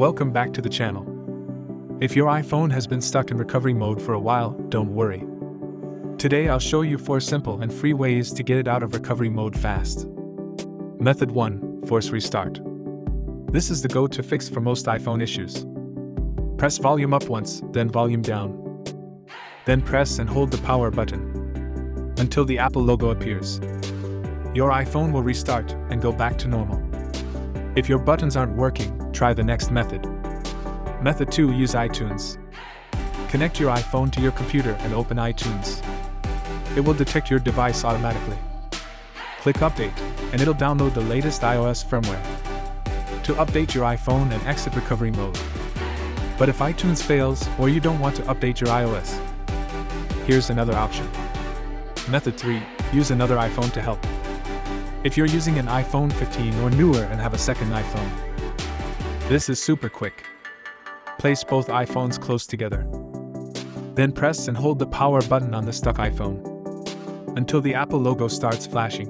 Welcome back to the channel. If your iPhone has been stuck in recovery mode for a while, don't worry. Today I'll show you 4 simple and free ways to get it out of recovery mode fast. Method 1. Force restart. This is the go-to fix for most iPhone issues. Press volume up once, then volume down. Then press and hold the power button until the Apple logo appears. Your iPhone will restart and go back to normal. If your buttons aren't working, try the next method. Method 2. Use iTunes. Connect your iPhone to your computer and open iTunes. It will detect your device automatically. Click Update, and it'll download the latest iOS firmware. To update your iPhone and exit recovery mode. But if iTunes fails or you don't want to update your iOS, here's another option. Method 3. Use another iPhone to help. If you're using an iPhone 15 or newer and have a second iPhone, this is super quick. Place both iPhones close together. Then press and hold the power button on the stuck iPhone until the Apple logo starts flashing.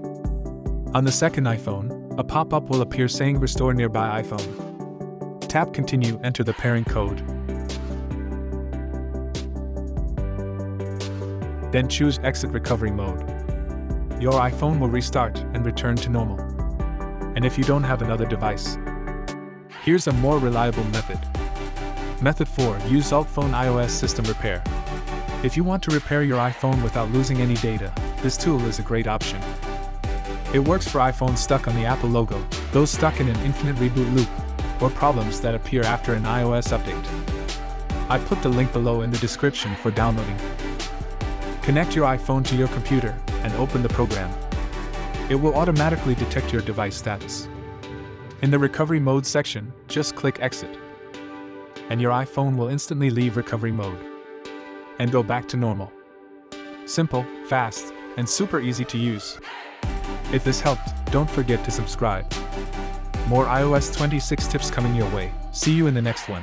On the second iPhone, a pop-up will appear saying Restore Nearby iPhone. Tap Continue, enter the pairing code. Then choose Exit Recovery Mode. Your iPhone will restart and return to normal. And if you don't have another device, here's a more reliable method. Method 4. Use UltFone iOS System Repair. If you want to repair your iPhone without losing any data, this tool is a great option. It works for iPhones stuck on the Apple logo, those stuck in an infinite reboot loop, or problems that appear after an iOS update. I put the link below in the description for downloading. Connect your iPhone to your computer and open the program. It will automatically detect your device status. In the recovery mode section, just click Exit, and your iPhone will instantly leave recovery mode and go back to normal. Simple, fast, and super easy to use. If this helped, don't forget to subscribe. More iOS 26 tips coming your way. See you in the next one.